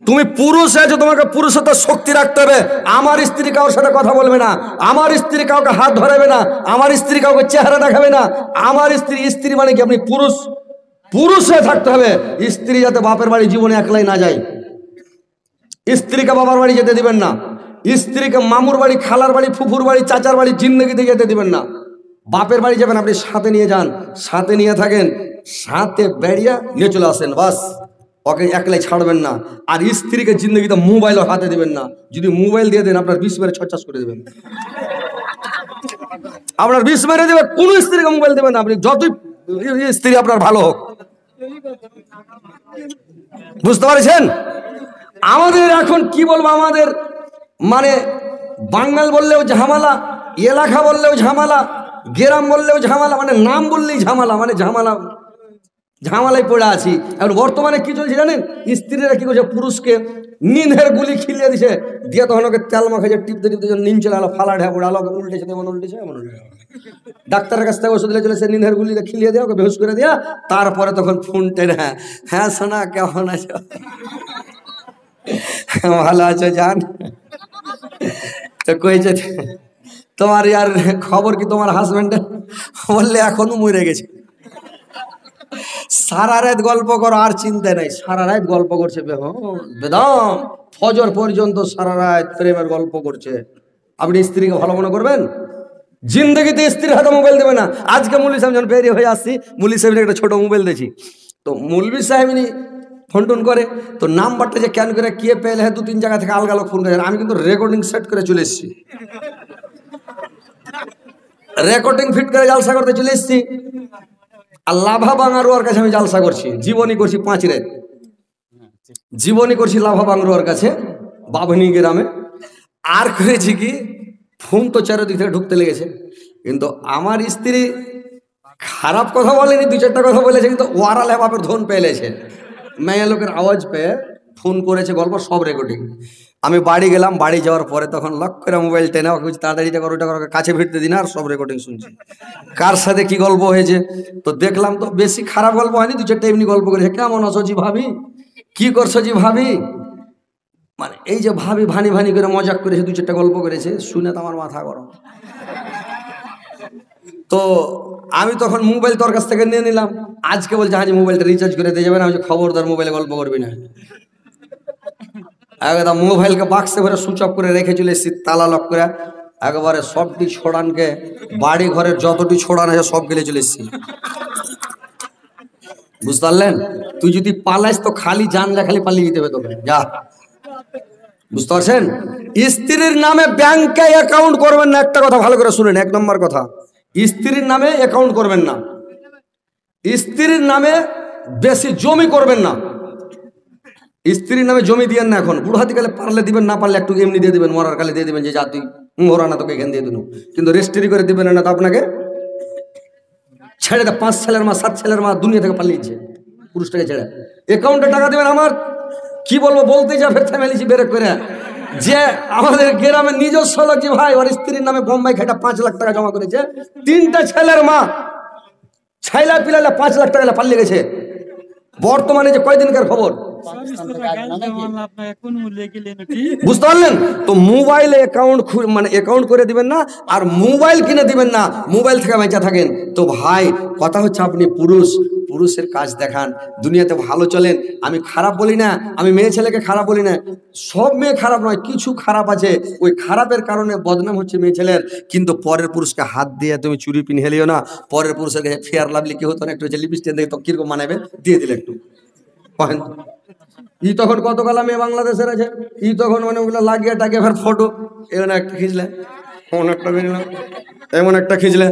তুমি পুরুষ আছো, তোমাকে পুরুষত্ব শক্তি রাখতে হবে। আমার স্ত্রী কারোর সাথে কথা বলবে না, আমার স্ত্রী কাউকে হাত ধরাবে না, আমার স্ত্রী কাউকে চেহারা দেখাবে না। আমার স্ত্রী মানে কি, আপনি পুরুষ, পুরুষ হয়ে থাকতে হবে। স্ত্রী যাতে বাপের বাড়ি জীবনে একলাই না যায়, স্ত্রীকে বাবার বাড়ি যেতে দিবেন না, স্ত্রীকে মামুর বাড়ি, খালার বাড়ি, ফুফুর বাড়ি, চাচার বাড়ি জিন্দগিতে যেতে দিবেন না। বাপের বাড়ি যাবেন আপনি সাথে নিয়ে যান, সাথে নিয়ে থাকেন, সাথে বেড়িয়া নিয়ে চলে আসেন, বাস। ওকে একলাই ছাড়বেন না। আর স্ত্রীকে জিন্দগিতে মোবাইল হাতে দিবেন না। যদি মোবাইল দিয়ে দেন আপনার 20 মেরে ছচাস করে দেবেন, আপনার 20 মেরে দেবে। কোন স্ত্রীকে মোবাইল দেবেন না আপনি, যতই স্ত্রী আপনার ভালো হোক। বুঝতে পারছেন? আমাদের এখন কি বলবো, আমাদের মানে বাঙাল বললেও ঝামেলা, এলাকা বললেও ঝামেলা, গ্রাম বললেও ঝামেলা, মানে নাম বললেই ঝামেলা, মানে ঝামেলায় পড়ে আছি। এখন বর্তমানে কি চলছে জানেন, স্ত্রীরা কি করছে, পুরুষকে নিনের গুলি খিলিয়ে দিছে, দিয়ে তখন ওকে তেল মাখাইছে, টিপতে টিপতে নিন চলে আলো, ফালা ঢেপে আলো, উল্টেছে এমন উল্টেছে এমন উল্টেছে। ডাক্তারের কাছ থেকে ওষুধ চলেছে, নিনের গুলি খিলিয়ে দেওয়া, ওকে বেহুশ করে দেওয়া। তারপরে তখন ফোন টেনে, হ্যাঁ সোনা কেমন আছো, ভালো আছো জান, তো কইছে তোমার ইয়ার খবর কি, তোমার হাজবেন্ডের? বললে এখনো মরে গেছে। সারা রাত গল্প করো, আর চিন্তা নাই, সারা রাত গল্প করছে বেদম ফজর পর্যন্ত, সারা রাত প্রেমের গল্প করছে। আপনি স্ত্রীকে ভালো মনে করবেন? জিন্দগিতে স্ত্রীর হাতে মোবাইল দেবে না। আজকে মৌলভী সাহেব যখন বেরিয়ে হয়ে আসছি, মৌলভী সাহেবের একটা ছোট মোবাইল দিয়েছি, তো মৌলভী সাহেব ফোন টোন করে, তো নাম্বারটা যে ক্যান করে কে পেলে, 2-3 জায়গা থেকে আলগা লোক ফোন করে। আমি কিন্তু রেকর্ডিং সেট করে চলে এসেছি, রেকর্ডিং ফিট করে জালসা করতে চলে এসেছি। আর লাভা বাঙারুয়ার কাছে আমি জালসা করছি, জীবনী করছি 5 রাত, জীবনী করছি লাভা বাঙারুয়ার কাছে বাবনি গ্রামে। আর করেছি কি, ফোন তো চারিদিক থেকে ঢুকতে লেগেছে। কিন্তু আমার স্ত্রী খারাপ কথা বলেনি, 2-4টা কথা বলেছে, কিন্তু ওয়ারালে বাপের ধন পেয়েছে, মেয়ে লোকের আওয়াজ পেয়ে ফোন করেছে, গল্প সব রেকর্ডিং। আমি বাড়ি গেলাম, বাড়ি যাওয়ার পরে তখন লক করে মোবাইল টেনে ওকে তাড়াতাড়ি করো, ওটা করো, কাছে ভিড়তে দিন, আর সব রেকর্ডিং শুনছি, কার সাথে কি গল্প হয়েছে। তো দেখলাম তো বেশি খারাপ গল্প হয়নি, 2-4টা এমনি গল্প করেছে। কেমন আছো জি ভাবি, কি করছো জি ভাবি, মানে এই যে ভাবি ভানি ভানি করে মজাক করেছে, 2-4টা গল্প করেছে, শুনে তো আমার মাথা গরম। তো আমি তখন মোবাইল তোর কাছ থেকে নিয়ে নিলাম। আজকে বলছে হ্যাঁ মোবাইলটা রিচার্জ করে দিয়ে যাবেন। আমি খবরদার মোবাইলে গল্প করবি না। একদম মোবাইলকে বাক্সে ভরে সুইচ অফ করে রেখে চলে এসেছি, তালা লক করে একবারে সবটি ছোড়ানকে, বাড়ি ঘরের যতটি ছোড়ান আছে সব গেলে চলে এসেছি। বুঝতে পারলেন? তুই যদি পালাইস তো খালি জানলা খালি পালিয়ে যেতে হবে তোকে, যা। বুঝতে পারছেন? স্ত্রীর নামে ব্যাংকে অ্যাকাউন্ট করবেন না। একটা কথা ভালো করে শুনেন, 1 নম্বর কথা, স্ত্রীর নামে অ্যাকাউন্ট করবেন না। স্ত্রীর নামে বেশি জমি করবেন না। স্ত্রীর নামে জমি দিয়েন না। এখন বুড়াতিকালে পারলে দিবেন, না পারলে একটু এমনি দিয়ে দিবেন, মরার কালে দিয়ে দিবেন, যে যা তুই মোহরা না, তোকে এখান দিয়ে দিন। কিন্তু রেজিস্ট্রি করে দিবেন না, তো আপনাকে ছেড়ে দেয়। 5 ছেলের মা 7 ছেলের মা দুনিয়া থেকে পালিয়েছে পুরুষটাকে ছেড়ে। অ্যাকাউন্টে টাকা দিবেন। আমার কি বলবো, বলতে যা ফের ফ্যামিলি বেরেক করে, যে আমাদের গ্রামের নিজস্ব লোক যে ভাই, ওর স্ত্রীর নামে বোম্বাই খেটা 5 লাখ টাকা জমা করেছে, 3টা ছেলের মা ছাইলা পিলাইলা 5 লাখ টাকা পালিয়ে গেছে। বর্তমানে যে কয়দিনকার খবর, বুঝতে পারলেন? তো মোবাইলে অ্যাকাউন্ট মানে অ্যাকাউন্ট করে দিবেন না, আর মোবাইল কিনে দিবেন না, মোবাইল থেকে বেঁচে থাকেন। তো ভাই কথা হচ্ছে, আপনি পুরুষ, পুরুষের কাজ দেখান, দুনিয়াতে ভালো চলেন। আমি খারাপ বলি না, আমি মেয়ে ছেলেকে খারাপ বলি না, সব মেয়ে খারাপ নয়, কিছু খারাপ আছে, ওই খারাপের কারণে বদনাম হচ্ছে মেয়ে ছেলের। কিন্তু পরের পুরুষকে হাত দিয়ে তুমি চুরি পিন হেলিও না। পরের পুরুষের কাছে ফেয়ার লাভলি কি হতো না, একটু লিপস্টিক দেখে তো কিরকম মানাবে, দিয়ে দিলে একটু। ই তখন কত কালা মেয়ে বাংলাদেশের আছে, ই তখন মানে ওগুলো লাগিয়ে টাকে ফের ফটো এমন একটা খিঁচলে, এমন একটা বেরোলাম, এমন একটা খিঁচলে,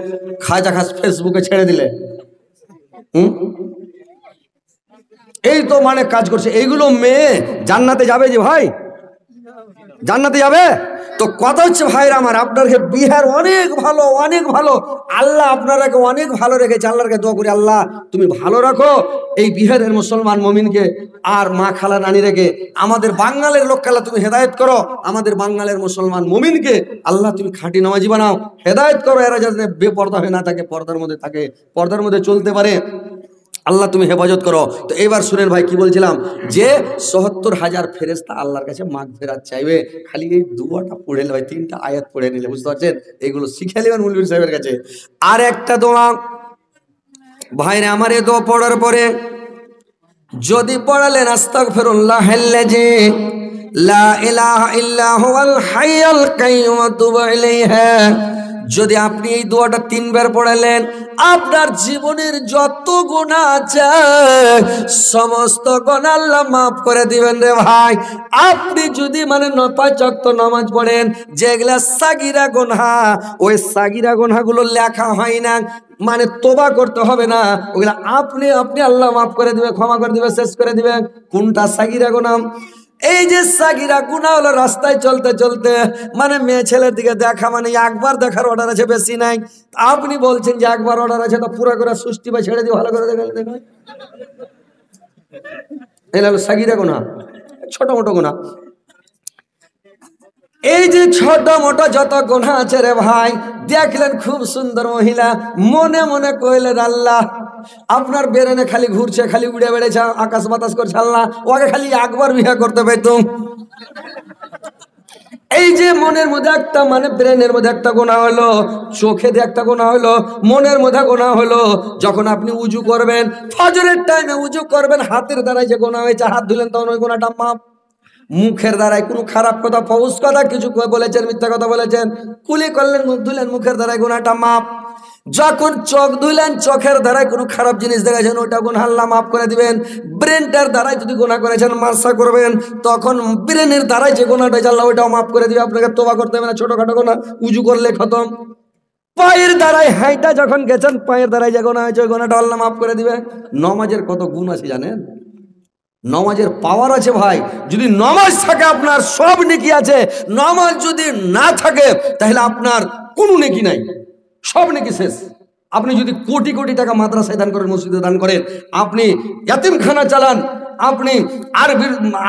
খাজা খাস ফেসবুকে ছেড়ে দিলে। এই তো মানে কাজ করছে। এইগুলো মেয়ে জান্নাতে যাবে যে ভাই, জান্নাতে যাবে? তো কথা হচ্ছে ভাইরা আমার, আপনাকে বিহার অনেক ভালো, অনেক ভালো। আল্লাহ আপনারাকে অনেক ভালো রেখেছে। আল্লাহকে দোয়া করি, আল্লাহ তুমি ভালো রাখো এই বিহারের মুসলমান মমিনকে, আর মা খালা নানি রেখে আমাদের বাঙালের লোককালা তুমি হেদায়েত করো। আমাদের বাঙালের মুসলমান মমিনকে আল্লাহ তুমি খাঁটি নামাজি বানাও, হেদায়েত করো। এরা যাতে বেপর্দা হয়ে না থাকে, পর্দার মধ্যে থাকে, পর্দার মধ্যে চলতে পারে। আল্লাহ তুমি হেফাজত করো। তো এবার শুনেন ভাই কি বলছিলাম, যে ৭০,০০০ ফেরেশতা আল্লাহর কাছে মাগফিরাত চাইবে খালি এই দুয়াটা পড়ে নিলে, ভাই 3টা আয়াত পড়ে নিলে, বুঝতে পারছেন? এগুলো শিখে নেবেন মৌলভী সাহেবের কাছে। আর একটা দোয়া ভাইরে আমার, এই দোয়া পড়ার পরে যদি পড়ালেন আস্তাগফিরুল্লাহাল্লাযী লা ইলাহা ইল্লা হুয়াল হাইয়ুল কাইয়্যুম ওয়া তুবু ইলাইহি, যদি আপনি এই দোয়াটা 3 বার পড়ালেন, আপনার জীবনের যত গুনাহ আছে সমস্ত গুনাহ আল্লাহ মাফ করে দিবেন রে ভাই। আপনি যদি মানে 5 ওয়াক্ত নামাজ পড়েন, যেগুলা সাগীরা গুনাহ, ওই সাগীরা গুনাহগুলো লেখা হয় না, মানে তোবা করতে হবে না, ওগুলা আপনি আল্লাহ মাফ করে দিবে, ক্ষমা করে দিবে, শেষ করে দিবে। কোনটা সাগীরা গুনাহ? এই যে সাগীরা গুনাহ হলো রাস্তায় চলতে চলতে মানে মেয়ে ছেলের দিকে দেখা, মানে একবার দেখার অর্ডার আছে, বেশি নাই। আপনি বলছেন যে একবার অর্ডার আছে, তো পুরো করে সুষ্টি বা ছেড়ে দিয়ে ভালো করে দেখেন। এই হলো সাগীরা গুনাহ, ছোট মোটো গুনাহ। এই যে ছোট মোটো যত গুনাহ আছে রে ভাই, দেখলেন খুব সুন্দর মহিলা, মনে মনে কইলেন আল্লাহ, আপনার বেরেনে খালি ঘুরছে, খালি উড়ে বেড়েছে, আকাশ বাতাস করছে, আল্লাহ ওকে খালি একবার বিয়ে করতে পাইতুম। এই যে মনের মধ্যে একটা মানে ব্রেনের মধ্যে একটা গুনাহ হলো, চোখে দিয়ে একটা গুনাহ হলো, মনের মধ্যে গুনাহ হলো। যখন আপনি উজু করবেন, ফজরের টাইমে উজু করবেন, হাতের দ্বারাই যে গুনাহ হয়েছে, হাত ধুলেন, তখন ওই গুনাহটা মাপ। মুখের দ্বারাই কোনো খারাপ কথা, ফৌজ কথা কিছু বলেছেন, মিথ্যা কথা বলেছেন, কুলি করলেন, মুখ ধুলেন, মুখের দ্বারাই গুনাহটা মাপ। যখন চোখ ধুলেন, চোখের দ্বারাই কোনো খারাপ জিনিস দেখেছেন, ওইটা গুনাহ আল্লাহ মাফ করে দিবেন। ব্রেনটার দ্বারাই যদি গুনাহ করেছেন, মাসা করবেন, তখন ব্রেনের দ্বারাই যে গুনাহটা আল্লাহ ওইটাও মাফ করে দিবে, আপনাকে তোবা করতে হবে না, ছোটখাটো গুনাহ উজু করলে খতম। পায়ের দ্বারাই হাইটা যখন গেছেন, পায়ের দ্বারাই যে গুনাহ হয়েছে, ওই গুনাহটা আল্লাহ মাফ করে দিবে। নমাজের কত গুণ আছে জানেন? নমাজের পাওয়ার আছে ভাই। যদি নমাজ থাকে আপনার সব নেকি আছে, নমাজ যদি না থাকে তাহলে আপনার কোনো নেকি নাই, সব নেকি শেষ। আপনি যদি কোটি কোটি টাকা মাদ্রাসায় দান করেন, মসজিদে দান করেন, আপনি ইয়াতিমখানা চালান, আপনি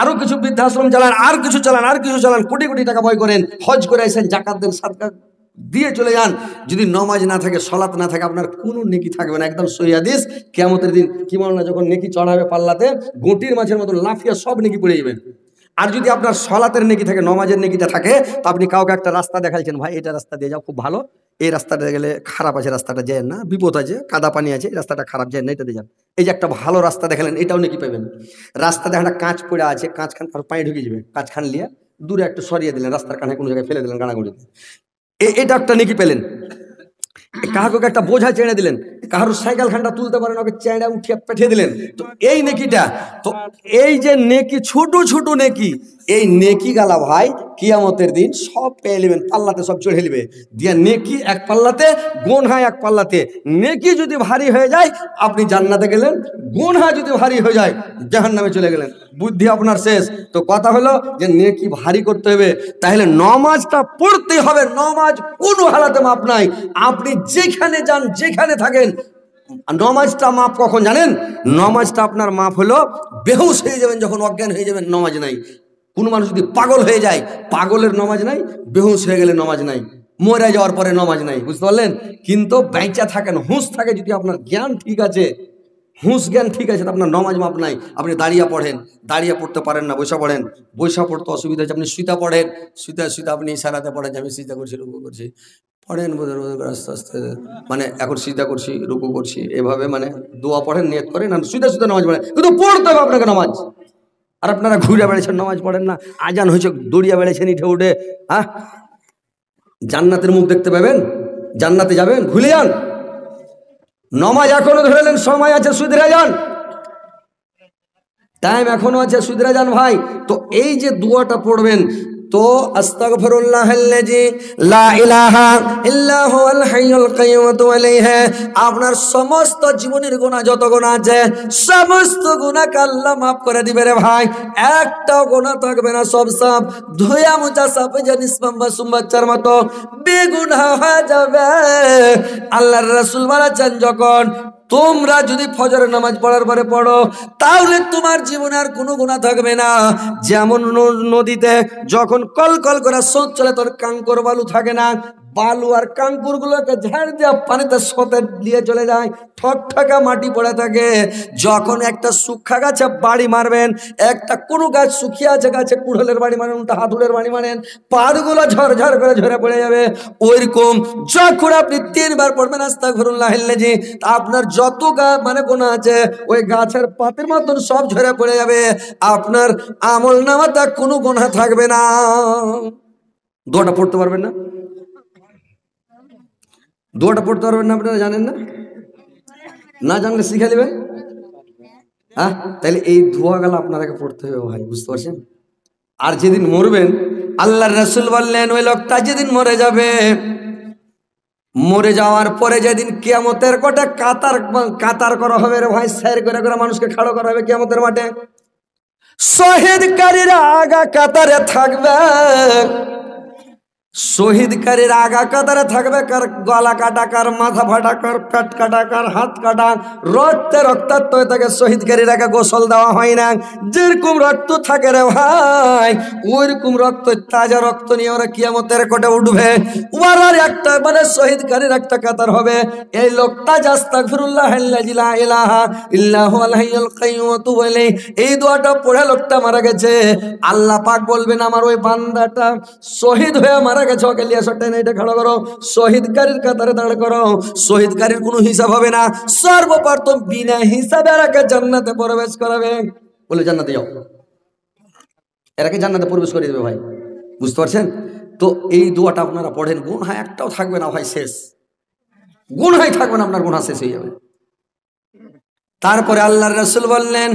আরো কিছু বৃদ্ধাশ্রম চালান, আর কিছু চালান, কোটি কোটি টাকা ব্যয় করেন, হজ করে আসেন, জাকাত দেন, সাদকা দিয়ে চলে যান, যদি নমাজ না থাকে, সালাত না থাকে, আপনার কোনো নেকি থাকবে না। একদম সহিহ হাদিস, কিয়ামতের দিন কি মাওলানা যখন নেকি চড়াবে পাল্লাতে, গুটির মাছের মতো লাফিয়ে সব নেকি পড়ে যাবেন। আর যদি আপনার সালাতের নেকি থাকে, নমাজের নেকিটা থাকে, তো আপনি কাউকে একটা রাস্তা দেখাইছেন, ভাই এটা রাস্তা দিয়ে যাও, খুব ভালো, এই রাস্তাটা গেলে খারাপ আছে, রাস্তাটা যায় না, বিপদ আছে, কাদা পানি আছে, এই রাস্তাটা খারাপ, যায় না, এটা দিয়ে যান। এই যে একটা ভালো রাস্তা দেখালেন, এটাও নেকি পাবেন। রাস্তা দেখাটা কাঁচ পড়ে আছে, কাঁচ খান পানি ঢুকে যাবে, কাঁচ খান লিয়ে দূরে একটু সরিয়ে দিলেন, রাস্তার কানে কোনো জায়গায় ফেলে দিলেন গানাগুড়িতে, এটা একটা নেকি পেলেন। কাহাকে একটা বোঝা চেড়ে দিলেন, কাহার সাইকেল খানটা তুলতে পারেন, ওকে চেড়ে উঠিয়ে পেঠিয়ে দিলেন, তো এই নেকিটা। তো এই যে নেকি, ছোট ছোট নেকি, এই নেকি গালা ভাই কিয়ামতের দিন সব পেয়ে নেবেন, পাল্লাতে সব চড়ে নেবে দিয়ে, নেকি এক পাল্লাতে, গুনাহ এক পাল্লাতে। নেকি যদি ভারী হয়ে যায় আপনি জান্নাতে গেলেন, গুনাহ যদি ভারী হয়ে যায় জাহান্নামে চলে গেলেন, বুদ্ধি আপনার শেষ। তো কথা হলো যে নেকি ভারী করতে হবে, তাহলে নমাজটা পড়তে হবে। নমাজ কোনো হালাতে মাপ নাই, আপনি যেখানে যান, যেখানে থাকেন, নমাজটা মাপ কখন জানেন? নমাজটা আপনার মাপ হলো বেহুশ হয়ে যাবেন, যখন অজ্ঞান হয়ে যাবেন, নমাজ নাই। কোনো মানুষ যদি পাগল হয়ে যায়, পাগলের নমাজ নাই, বেহুশ হয়ে গেলে নমাজ নাই, মরে যাওয়ার পরে নমাজ নাই, বুঝতে পারলেন? কিন্তু বেঁচে থাকেন, হুঁশ থাকে, যদি আপনার জ্ঞান ঠিক আছে, হুঁশ জ্ঞান ঠিক আছে, আপনার নমাজ মাপ নাই। আপনি দাঁড়িয়ে পড়েন, দাঁড়িয়ে পড়তে পারেন না, বসে পড়েন, বসে পড়তে অসুবিধা আছে, আপনি শুইতে পড়েন, শুইতে আপনি ইশারাতে পড়েন যে আমি সিজদা করছি, রুকু করছি, পড়েন আস্তে আস্তে, মানে এখন সিজদা করছি, রুকু করছি, এভাবে মানে দোয়া পড়েন, নিয়ত করেন, আর শুইতে নামাজ পড়েন, কিন্তু পড়তে হবে আপনাকে নমাজ। আর আপনারা ঘুরে বেড়েছেন, নমাজ পড়েন না, আজান হয়েছে, দৌড়িয়া বেড়েছেন ইঠে উঠে। হ্যাঁ, জান্নাতের মুখ দেখতে পাবেন, জান্নাতে যাবেন, ভুলে যান। নমাজ এখনো ধরেলেন, সময় আছে, সুধরে যান, টাইম এখনো আছে, সুধরে যান ভাই। তো এই যে দুয়াটা পড়বেন, তো আস্তাগফিরুল্লাহাল্লাযী লা ইলাহা ইল্লা হুয়াল হাইয়ুল কাইয়্যুম ওয়া তুবু ইলাইহি, আপনার সমস্ত জীবনের গুনাহ যত গুনাহ আছে, সমস্ত গুনাহকে আল্লাহ মাফ করে দিবে রে ভাই। একটাও গুনাহ থাকবে না, সব সাফ ধুয়া মুছা সাফ, যে নিসবাম মাসুম বাচ্চার মতো বেগুনাহ হয়ে যাবে। আল্লাহর রাসূল বলেছেন, যখন তোমরা যদি ফজরের নামাজ পড়ার পরে পড়ো, তাহলে তোমার জীবনে আর কোনো গুনাহ থাকবে না। যেমন নদীতে যখন কল কল করে স্রোত চলে, তোর কাঙ্কর বালু থাকে না, বালু আর কাঙ্কুর গুলোকে ঝাড় দিয়ে পানিতে সতে দিয়ে চলে যায়, ঠকঠকা মাটি পড়ে থাকে। যখন একটা শুক্ষা গাছে বাড়ি মারবেন, একটা কোনো গাছ শুকিয়ে আছে, গাছে কুড়হলের বাড়ি মারেন, হাতুড়ের বাড়ি মারেন, পাতগুলো ঝরঝর করে ঝরে পড়ে যাবে। ওইরকম যখন আপনি 3 বার পড়বেন আস্তাগফিরুল্লাহ জি, আপনার যত মানে গুনাহ আছে ওই গাছের পাতের মতন সব ঝরে পড়ে যাবে। আপনার আমল নামাতে কোনো গুনাহ থাকবে না। দোয়াটা পড়তে পারবেন না? দোয়াটা পড়তে পারবেন না? আপনারা জানেন না? না জানলে শিখে নেবেন। হ্যাঁ, তাহলে এই দোয়াগুলো আপনাকে পড়তে হবে ভাই, বুঝতে পারছেন? আর যেদিন মরবেন, আল্লাহর রাসূল বললেন ওই লোকটা যেদিন মরে যাবে, মরে যাওয়ার পরে যেদিন কিয়ামতের কোটে কাতার করা হবে রে ভাই, সাইর করে করে মানুষকে খাড়ো করা হবে কিয়ামতের মাঠে। শহীদকারীরা আগা কাতারে থাকবে, শহীদকারীর আগা কাতারে থাকবে। কার গলা কাটা, কার মাথা ফাটা, কার পেট কাটা, কার হাত কাটা, রক্তে রক্তাক্ত হয়ে থাকে। শহীদকারীরাকে গোসল দেওয়া হয় না। যেরকম রক্ত থাকে রে ভাই, ওইরকম রক্ত, তাজা রক্ত নিয়ে ওরা কিয়ামতের কোটে উঠবে। ওরার একটা মানে শহীদকারীর একটা কাতার হবে। এই লোকটা আস্তাগফিরুল্লাহ আল্লাযী লা ইলাহা ইল্লা হুয়াল হাইয়ুল কাইয়্যুম ওয়া তুবু ইলাইহি, এই দোয়াটা পড়ে লোকটা মারা গেছে। আল্লাহ পাক বলবেন আমার ওই বান্দাটা শহীদ হয়ে মারা গেছে, ওকে লিয়ে সটে না, এটা খাড়া করো, শহীদকারীর কাতারে দাঁড় করো। শহীদকারীর কোনো হিসাব হবে না, সর্বপ্রথম বিনা হিসাবে এরাকে জান্নাতে প্রবেশ করাবে। বলে জান্নাতে যাও, এরাকে জান্নাতে প্রবেশ করে দেবে ভাই, বুঝতে পারছেন? তো এই দোয়াটা আপনারা পড়েন, গুনাহ একটাও থাকবে না ভাই, শেষ। গুনাহই থাকবে না, আপনার গুনাহ শেষ হয়ে যাবে। তারপরে আল্লাহর রাসূল বললেন,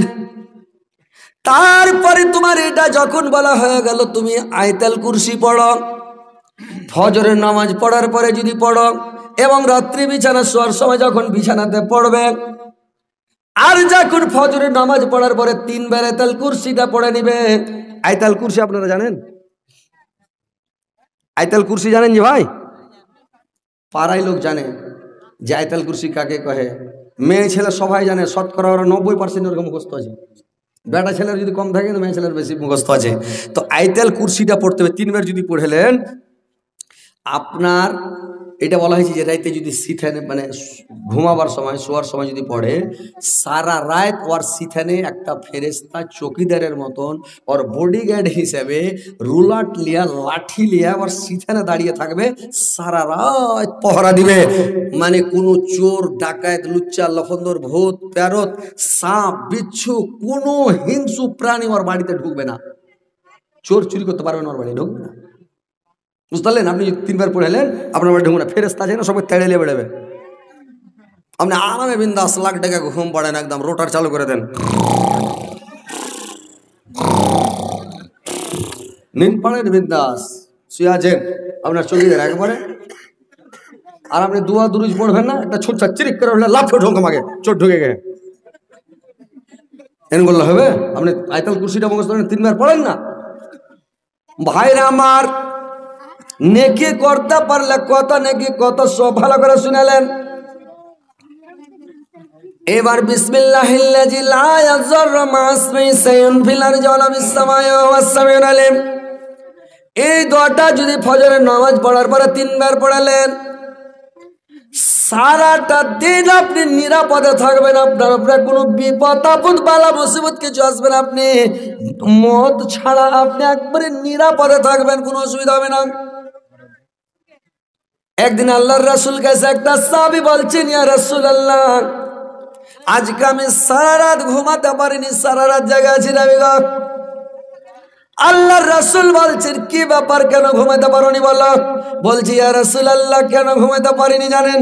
তারপরে তোমার এটা যখন বলা হয়ে গেল, তুমি আয়াতুল কুরসি পড়ো। ফজরের নামাজ পড়ার পরে যদি পড়ো, এবং রাত্রি বিছানা শোয়ার সময় যখন বিছানাতে পড়বে, আর যখন ফজরের নামাজ পড়ার পরে 3 বার আয়াতুল কুরসিটা পড়ে নিবে। আয়াতুল কুরসি আপনারা জানেন? আয়াতুল কুরসি জানেন জি ভাই? পাড়ায় লোক জানে যে আয়াতুল কুরসি কাকে কহে। মেয়ে ছেলে সবাই জানে, শতকরা 90% এরকম মুখস্থ আছে। বেটা ছেলের যদি কম থাকে, মেয়ে ছেলের বেশি মুখস্থ আছে। তো আয়াতুল কুরসিটা পড়তে হবে 3 বার। যদি পড়লেন, আপনার এটা বলা হয়েছে যে রাইতে যদি সিথানে মানে ঘুমাবার সময়, শোয়ার সময় যদি পড়ে, সারা রাত ওর সিথানে একটা ফেরেশতা চৌকিদারের মতন, ওর বডিগার্ড হিসেবে রুলাট লিয়া, লাঠি লিয়া ওর সিথানে দাঁড়িয়ে থাকবে, সারা রাত পহরা দিবে। মানে কোনো চোর, ডাকাত, লুচ্চা, লফন্দর, ভূত, প্যারত, সাপ, বিচ্ছু, কোনো হিংস্র প্রাণী ওর বাড়িতে ঢুকবে না। চোর চুরি করতে পারবে না, ওর বাড়ি ঢুকবে না, বুঝতে পারলেন? আপনি 3 বার পড়েলেন, আপনার বাড়ি ঢুকবে না। ফেরেশতা আছে না, সবাই তেড়ে নিয়ে বেড়াবে। আপনি আরামে বিন্দাস লাখ টাকা ঘুম পড়েন, একদম রোটার চালু করে দেন, নিন পড়েন বিন্দাস, শুয়ে আছেন আপনার চৌকিদার একবারে। আর আপনি দুয়া দুরুজ পড়বেন না, একটা ছোট চিরিক করে হলে লাফ ঢোক মাগে, চোট ঢুকে গে এন বললে হবে? আপনি আয়াতুল কুরসিটা মুখস্থ করেন, 3 বার পড়েন না। ভাইরা আমার, নেকি করতে পারলে কত নেকি, কত সব, ভালো করে শুনেলেন। এবার বিসমিল্লাহিল্লাযী লা ইয়াযুররু মা ইসমিহি শাইউন ফিল আরদি ওয়া লা ফিস সামাই ওয়া হুয়াস সামিউল আলিম, এই দোয়াটা যদি ফজরের নামাজ পড়ার পরে 3 বার পড়লেন, সারাটা দিন আপনি নিরাপদে থাকবেন। আপনার উপরে কোনো বিপদ আপদ বালা মুসিবত কিছু আসবে না। আপনি মত ছাড়া আপনি একবারে নিরাপদে থাকবেন, কোনো অসুবিধা হবে না। একদিন আল্লাহর রাসূল কাছে একটা সাহাবী বলছেন, ইয়া রাসূলুল্লাহ, আজকে আমি সারা রাত ঘুমাতে পারিনি, সারা রাত জেগে আছি নবী গো। আল্লাহর রাসূল বলছেন, কি ব্যাপার, কেন ঘুমাতে পারোনি বলো? বলছি, ইয়া রাসূলুল্লাহ, কেন ঘুমাতে পারিনি জানেন?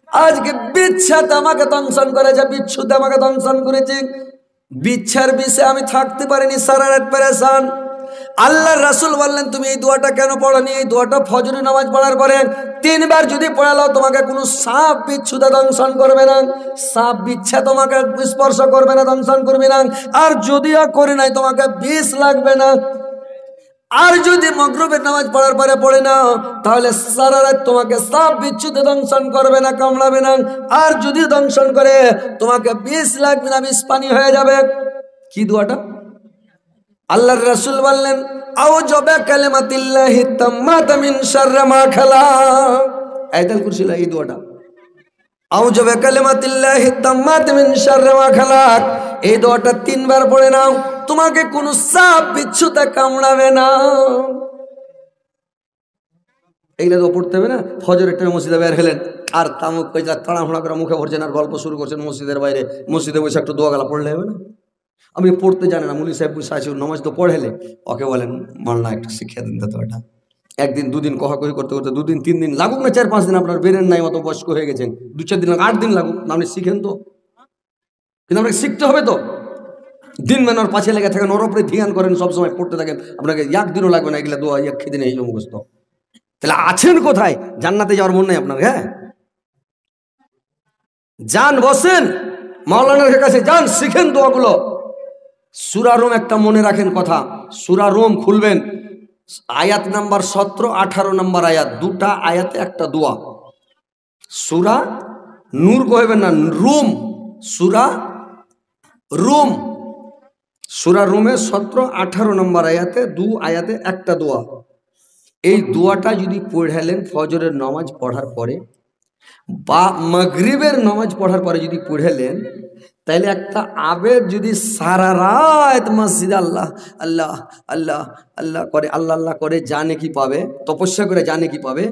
আজকে বিচ্ছাতে আমাকে দংশন করেছে, বিচ্ছুতে আমাকে দংশন করেছে, বিচ্ছার বিষয়ে আমি থাকতে পারিনি, সারা রাত পেরেশান। আল্লাহর রাসূল বললেন, তুমি এই দোয়াটা কেন পড়নি? এই দোয়াটা ফজরের নামাজ পড়ার পরে 3 বার যদি পড়ালো, তোমাকে কোনো সাপ বিচ্ছুতে দংশন করবে না, সাপ বিচ্ছা তোমাকে স্পর্শ করবে না, দংশন করবে না। আর যদিও করে নাই, তোমাকে বিষ লাগবে না। আর যদি মাগরিবের নামাজ পড়ার পরে পড়ে নাও, তাহলে সারা রাত তোমাকে সাপ বিচ্ছুতে দংশন করবে না, কামড়াবে না। আর যদি দংশন করে, তোমাকে বিষ লাগবে না, বিষ পানি হয়ে যাবে। কি দোয়াটা? আল্লাহর রাসূল বললেন, আউযু বিকালিমাতিল্লাহি তাম্মাতি মিন শাররি মা খালাক। আয়াতুল কুরসি এই দোয়াটা, আউযু বিকালিমাতিল্লাহি তাম্মাতি মিন শাররি মা খালাক, এই দোয়াটা 3 বার পড়ে নাও, তোমাকে কোনো সাপ বিচ্ছুতে কামড়াবে না। এইগুলো তো পড়তে হবে না। ফজরের টাইমে মসজিদে বের হলেন, আর তামুক কইলা তাড়াহুড়া করে মুখে ভরছেন আর গল্প শুরু করছেন মসজিদের বাইরে, মসজিদে বসে একটু দোয়া গালা পড়লে হবে না? আপনি পড়তে জানেন না, মুলি সাহেব বসে আছে নামাজ তো পড়েলে, ওকে বলেন মাল্লা একটু শিখিয়ে দিন তো এটা। একদিন দুদিন কহাকহি করতে করতে 2 দিন 3 দিন লাগুক না, 4-5 দিন, আপনার বেরেন নাই মতো বয়স্ক হয়ে গেছেন, 2-4 দিন লাগুক, 8 দিন লাগুক, আপনি শিখেন তো। কিন্তু আপনাকে শিখতে হবে তো। দিন মেনার পাশে লেগে থাকেন, ওর উপরে ধ্যান করেন, সবসময় পড়তে থাকেন, আপনাকে 1 দিনও লাগবে না এগুলা দোয়া 1 দিনে এই মুখস্থ। তাহলে আছেন কোথায়? জান্নাতে যাওয়ার মন নাই আপনার? হ্যাঁ, যান, বসেন মাওলানার কাছে, যান, শিখেন দোয়াগুলো। সূরা রুম একটা মনে রাখেন কথা, সূরা রুম খুলবেন, আয়াত নাম্বার 17-18 নম্বর আয়াত, 2টা আয়াতে একটা দোয়া। সূরা নূর কইবেন না, রুম, সূরা রুম, সূরা রুমে 17-18 নম্বর আয়াতে 2 আয়াতে একটা দোয়া। এই দোয়াটা যদি পড়ালেন ফজরের নামাজ পড়ার পরে বা মাগরিবের নামাজ পড়ার পরে যদি পড়ালেন, তাইলে একটা আবেগ যদি সারা রাত মসজিদে আল্লাহ আল্লাহ আল্লাহ আল্লাহ করে, আল্লাহ আল্লাহ করে জানে কি পাবে, তপস্যা করে জানে কি পাবে।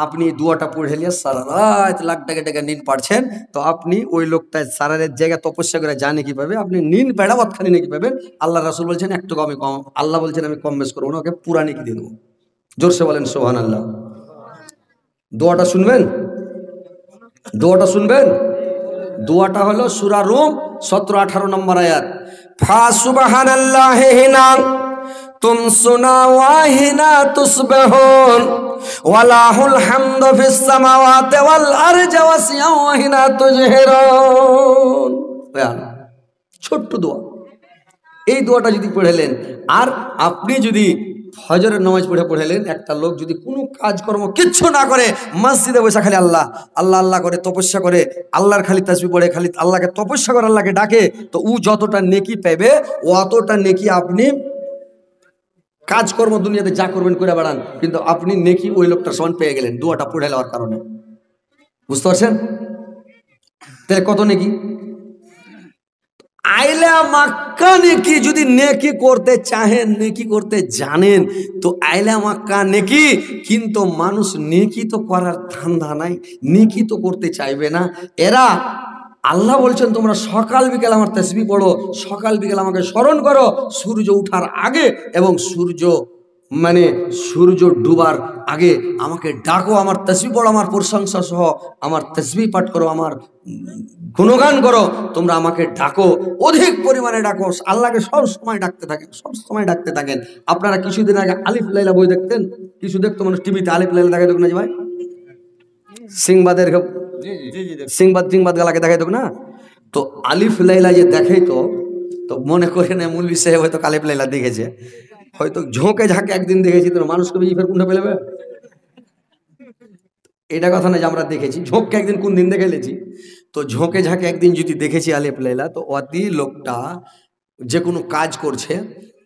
আপনি দোয়াটা পড়ালিয়া সারা রাত লাখ টাকা টাকা নিন পারছেন, তো আপনি ওই লোকটায় সারা রাত জায়গায় তপস্যা করে জানে কি পাবে, আপনি নিন বেড়াবাদ খানি নাকি পাবেন। আল্লাহ রাসূল বলছেন একটু কমে কম, আল্লাহ বলছেন আমি কম বেশ করবো না, ওকে পুরা নাকি দিয়ে দেবো। জোরসে বলেন সুবহানাল্লাহ। দোয়াটা শুনবেন, দোয়াটা শুনবেন। দোয়াটা হলো সূরা রুম 17-18 নম্বর আয়াত, ফা সুবহানাল্লাহি হিনা তুমসুনা ওয়া হিনা তুসবিহুন ওয়ালাহুল হামদু ফিস সামাওয়াতি ওয়াল আরজি ওয়াসিয়া ওয়া হিনা তুজহিরুন। ছোট্ট দোয়া, এই দোয়াটা যদি পড়লেন, আর আপনি যদি ফজরের নামাজ পড়ালেন, একটা লোক যদি কোনো কাজকর্ম কিচ্ছু না করে মসজিদে বসে খালি আল্লাহ আল্লাহ আল্লাহ করে তপস্যা করে, আল্লাহর খালি তাসবিহ পড়ে, খালি আল্লাহকে তপস্যা করে, আল্লাহকে ডাকে, তো ও যতটা নেকি পাবে অতটা নেকি আপনি কাজকর্ম দুনিয়াতে যা করবেন করে বেড়ান, কিন্তু আপনি নেকি ওই লোকটার সমান পেয়ে গেলেন দোয়াটা পড়ে নেওয়ার কারণে। বুঝতে পারছেন? তাহলে কত নেকি। আইলা মাক্কা নেকি, যদি নেকি করতে চাহেন, নেকি করতে জানেন, তো আইলা মাক্কা নেকি। কিন্তু মানুষ নেকি তো করার ধান্দা নাই, নেকি তো করতে চাইবে না। এরা আল্লাহ বলছেন তোমরা সকাল বিকেল আমার তাসবিহ পড়ো, সকাল বিকেল আমাকে স্মরণ করো, সূর্য ওঠার আগে এবং সূর্য ডুবার আগে আমাকে ডাকো, আমার তাসবিহ পড়ো, আমার প্রশংসা সহ আমার তাসবিহ পাঠ করো, আমার গুণগান করো, তোমরা আমাকে ডাকো, অধিক পরিমাণে ডাকো, আল্লাহকে সব সময় ডাকতে থাকেন, সব সময় ডাকতে থাকেন। আপনারা কিছুদিন আগে আলিফ লাইলা বই দেখতেন, কিছু দেখতো মানুষ টিভিতে, আলিফ লাইলা দেখা দেখ না যে ভাই, সিংবাদ গালাকে দেখাই দেখ না, তো আলিফ লাইলা যে দেখাই তো মনে করে না মৌলভী সাহেব হয়তো আলিফ লাইলা দেখেছে, হয়তো ঝোঁকে ঝাঁকে একদিন দেখেছি, তো মানুষকে বেশি ফের কোনটা পেলেবে, এটা কথা না যে আমরা দেখেছি, ঝোঁককে একদিন কোন দিন দেখে লেছি, তো ঝোঁকে ঝাঁকে একদিন যদি দেখেছি আলিফ লাইলা, তো অতি লোকটা যে কোনো কাজ করছে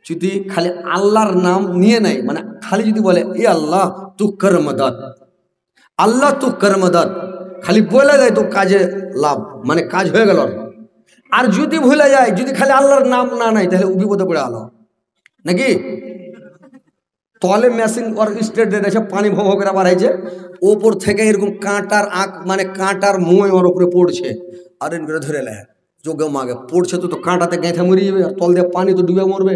যদি খালি আল্লাহর নাম নিয়ে নেয়, মানে খালি যদি বলে এ আল্লাহ তু কর মদদ, আল্লাহ তু কর মদদ, খালি বলে দেয় তো কাজে লাভ, মানে কাজ হয়ে গেল। আর যদি ভুলে যায়, যদি খালি আল্লাহর নাম না নেয়, তাহলে বিপদে পড়ে আলো নাকি। তলে মেশিন ওর স্টেট দিয়ে দেখে পানি ভো করে বাড়াইছে, ওপর থেকে এরকম কাঁটার আঁক, মানে কাঁটার মই ওর উপরে পড়ছে, আর এন করে ধরে নেয় যোগে মাগে পড়ছে, তো কাঁটাতে গেঁথে মরে যাবে, আর তল দিয়ে পানি তো ডুবে মরবে।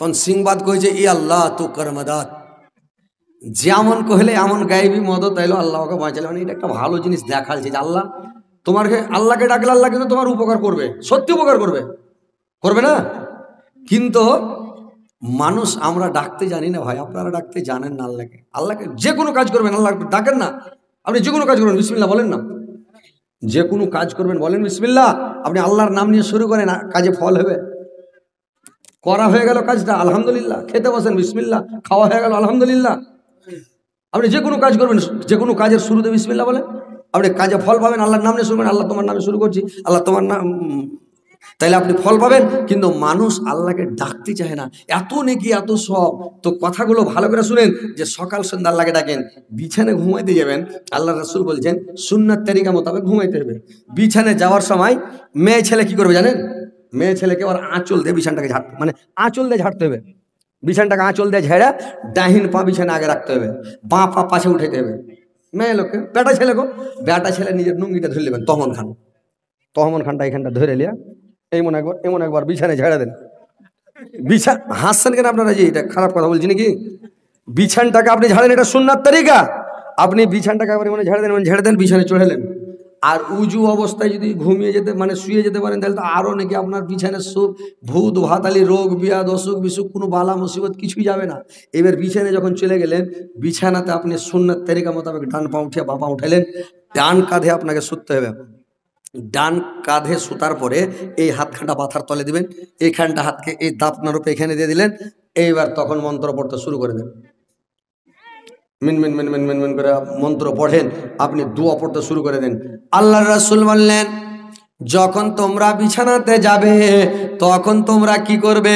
তখন সিংবাদ কইছে ই আল্লাহ তু কর মদদ, যেমন কহলে এমন গাইবি মদত তাইলো আল্লাহকে বাঁচালে, মানে এটা একটা ভালো জিনিস দেখাচ্ছে যে আল্লাহ তোমাকে, আল্লাহকে ডাকলে আল্লাহ কিন্তু তোমার উপকার করবে, সত্যি উপকার করবে, করবে না। কিন্তু মানুষ আমরা ডাকতে জানি না ভাই, আপনারা ডাকতে জানেন না আল্লাহকে। আল্লাহকে যে কোনো কাজ করবেন আল্লাহ ডাকেন না, আপনি যে কোনো কাজ করবেন বিসমিল্লাহ বলেন না, যে কোনো কাজ করবেন বলেন বিসমিল্লাহ, আপনি আল্লাহর নাম নিয়ে শুরু করেন, কাজে ফল হবে। করা হয়ে গেল কাজটা আলহামদুলিল্লাহ, খেতে বসেন বিসমিল্লাহ, খাওয়া হয়ে গেল আলহামদুলিল্লাহ। আপনি যে কোনো কাজ করবেন, যে কোনো কাজের শুরুতে বিসমিল্লাহ বলেন, আপনি কাজে ফল পাবেন, আল্লাহর নাম নিয়ে শুরু করেন, আল্লাহ তোমার নামে শুরু করছি, আল্লাহ তোমার নাম তাইলে আপনি ফল পাবেন। কিন্তু মানুষ আল্লাহকে ডাকতে চায় না, এত নেকি এত সব। তো কথাগুলো ভালো করে শুনেন, যে সকাল সন্ধ্যা আল্লাহকে ডাকেন, বিছানে ঘুমাইতে যাবেন, আল্লাহ রাসূল বলছেন সুন্নাত তরিকা মোতাবেক ঘুমাইতে হবে। বিছানে যাওয়ার সময় মেয়ে ছেলে কি করবে জানেন? মেয়ে ছেলেকে ওর আঁচল দিয়ে বিছানটাকে ঝাড়তে, মানে আঁচল দিয়ে ঝাড়তে হবে। বিছানটাকে আঁচল দিয়ে ঝেড়ে ডাহিন পা বিছানা আগে রাখতে হবে, বাঁ পা পাশে উঠাইতে হবে। মেয়ে লোককে, বেটা ছেলে নিজের নুঙ্গিটা ধরে নেবেন, তহমন খানটা এখানটা ধরে লিয়া এমন একবার বিছানে ঝেড়ে দেন। হাসছেন কেন আপনারা? যে এটা খারাপ কথা বলছি নাকি? বিছানটাকে আপনি ঝাড়েন, এটা সুন্নাত তরিকা। আপনি বিছানটাকে একবার ঝেড়ে দেন, বিছানে চড়েলেন। আর উজু অবস্থায় যদি ঘুমিয়ে যেতে, মানে শুয়ে যেতে পারেন, তাহলে তো আরো নাকি আপনার বিছানের সুখ, ভূত ভাতালি, রোগ বিয়াদ, অসুখ বিসুখ, কোনো বালা মুসিবত কিছুই যাবে না। এবার বিছানে যখন চলে গেলেন, বিছানাতে আপনি সুন্নাত তরিকা মোতাবেক ডান পা উঠিয়ে বাঁ পা উঠাইলেন, ডান কাঁধে আপনাকে শুতে হবে। ডান কাঁধে সুতার পরে এই হাতখানটা মাথার তলে দিবেন, এইখানটা হাতকে এই দাপনার উপরে এখানে দিয়ে দিলেন। এইবার তখন মন্ত্র পড়তে শুরু করে দেন। মিন মিন মিন মিন মিন মিন করে মন্ত্র পড়েন, আপনি দোয়া পড়তে শুরু করে দেন। আল্লাহর রাসূল বললেন, যখন তোমরা বিছানাতে যাবে তখন তোমরা কি করবে?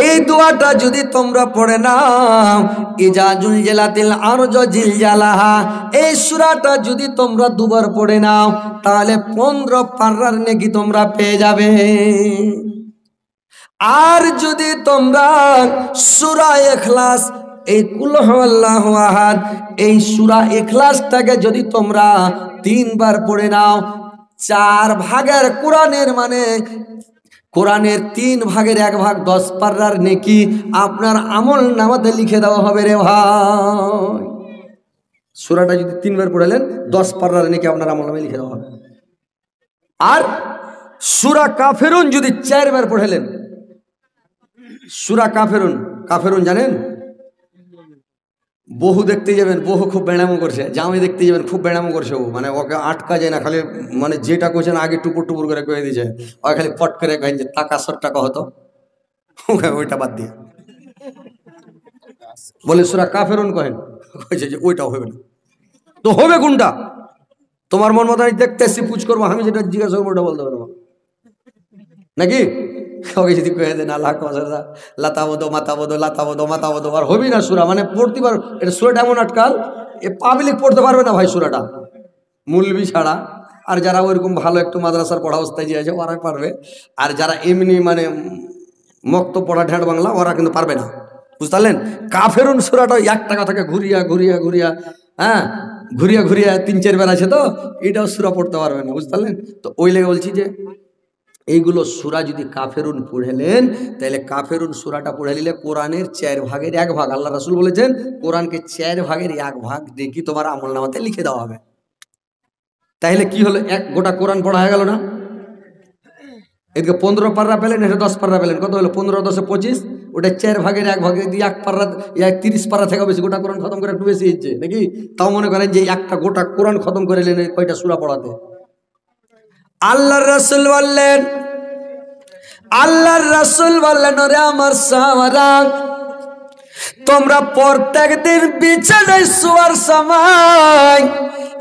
এই দোয়াটা যদি তোমরা পড়ে নাও, ইজা জুলজিলাতিল আরজু জিলজালাহা, এই সূরাটা যদি তোমরা দুবার পড়ে নাও, তাহলে 15 পারার নেকি তোমরা পেয়ে যাবে। আর যদি তোমরা সূরা ইখলাস, এই কুল হুয়াল্লাহু আহাদ, এই সূরা ইখলাসটাকে যদি তোমরা 3 বার পড়ে নাও, 4 ভাগের কোরআনের, মানে কোরআনের 3 ভাগের 1 ভাগ 10 পারার নেকি আপনার আমল নামাতে লিখে দেওয়া হবে রে ভাই। সূরাটা যদি 3 বার পড়লেন, 10 পারার নেকি আপনার আমল নামায় লিখে দেওয়া হবে। আর সূরা কাফিরুন যদি 4 বার পড়লেন, সূরা কাফিরুন জানেন? বহু দেখতে যাবেন, বহু খুব বেড়ামো করছে, জামাই দেখতে যাবেন, খুব বেড়ামো করছে ও, মানে ওকে আটকা যায় না, খালি মানে যেটা করছেন আগে টুপুর টুপুর করে কয়ে দিয়েছে, ওই খালি পট করে কহেন যে টাকা 100 টাকা হতো, ওইটা বাদ দিয়ে বলে সূরা কাফিরুন কহেন, কইছে যে ওইটাও হবে না। তো হবে কোনটা? তোমার মন মতো দেখতে এসছি, পুজ করবো, আমি যেটা জিজ্ঞাসা করবো ওটা বলতে পারবো নাকি? যদি কয়ে দেন আল্লাহ লাতাবদো মাতাবদো লাতাবদো মাতাবদো, আর হবি না সূরা, মানে পড়তে পারো। এটা সূরাটা এমন আটকাল, এ পাবলিক পড়তে পারবে না ভাই সূরাটা, মুলবি ছাড়া। আর যারা ওইরকম ভালো একটু মাদ্রাসার পড়া অবস্থায় যে আছে ওরা পারবে, আর যারা এমনি মানে মক্ত পড়া ঢেঁড় বাংলা ওরা কিন্তু পারবে না, বুঝতে পারলেন? কাফেরুন সূরাটা একটা কথাকে ঘুরিয়া হ্যাঁ ঘুরিয়া 3-4 বার আছে, তো এটাও সূরা পড়তে পারবে না, বুঝতে পারলেন? তো ওই লেগে বলছি যে এইগুলো সূরা যদি কাফেরুন পড়েলেন, তাহলে কাফেরুন সূরাটা পড়ে নিলে কোরআনের 4 ভাগের 1 ভাগ, আল্লাহ রাসূল বলেছেন কোরআনকে 4 ভাগের 1 ভাগ দেখি তোমার আমলনামাতে লিখে দেওয়া হবে। তাহলে কি হলো? এক গোটা কোরআন পড়া হয়ে গেল না? এদিকে 15 পারা পেলেন, এটা 10 পারা পেলেন, কত হলো? 15 10 25, ওটা 4 ভাগের 1 ভাগে দিয়ে 1 পারা, 30 পারা থেকে বেশি, গোটা কোরআন খতম করে একটু বেশি হচ্ছে নাকি? তাও মনে করেন যে একটা গোটা কোরআন খতম করে নিলেন কয়টা সূরা পড়াতে। আল্লাহর রাসূল বললেন, ওরে আমার সাহাবারা, তোমরা প্রত্যেক দিন বিছানায় শোয়ার সময়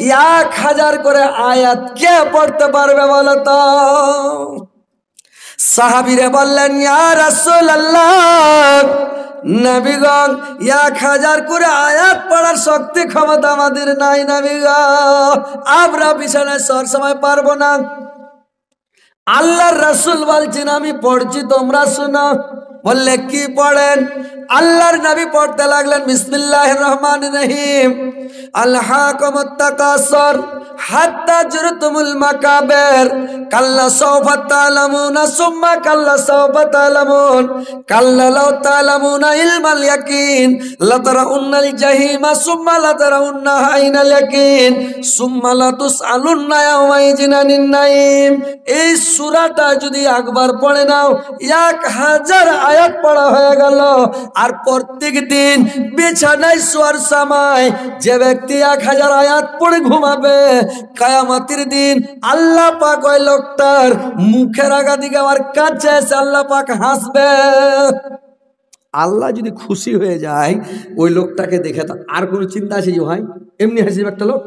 1000 করে আয়াত কে পড়তে পারবে বলো তো? সাহাবীরা বললেন, ইয়া রাসূলুল্লাহ, নবীগণ 1000 করে আয়াত পড়ার শক্তি ক্ষমতা আমাদের নাই নবীগণ, আমরা বিছানায় শোয়ার সময় পারবো না। আল্লাহর রাসূল বলছেন, আমি পড়ছি, তোমরা শোনো। বললে কি পড়েন? আল্লাহর নবী পড়তে লাগলেন, বিসমিল্লাহির রহমানির রহিম, আলহাকুমুত তাকাসুর হাত্তা জুরতুমুল মাকাবির, কাল্লা সাওফা তা'লামুনা সুম্মা কাল্লা সাওফা তা'লামুন, কাল্লা লাউ তা'লামুনা ইলমাল ইয়াকিন লাতারাউন্নাল জাহিমা সুম্মা লাতারাউন্না আইনাল ইয়াকিন সুম্মা লাতুসআলুন্না ইয়াওমাইযিন আনিন নাঈম। এই সূরাটা যদি একবার পড়ে নাও, 1000 আয়াত পড়া হয়ে গেল। আর প্রত্যেক দিন বিছানায় শোয়ার সময় যে ব্যক্তি 1000 আয়াত পড়ে ঘুমাবে, কিয়ামতের দিন আল্লাহ পাক ওই লোকটার মুখের আগা দিকে আমার কাছে এসে আল্লাহ পাক হাসবে। আল্লাহ যদি খুশি হয়ে যায় ওই লোকটাকে দেখে, তো আর কোনো চিন্তা আছে যে ভাই এমনি হাসিবে একটা লোক?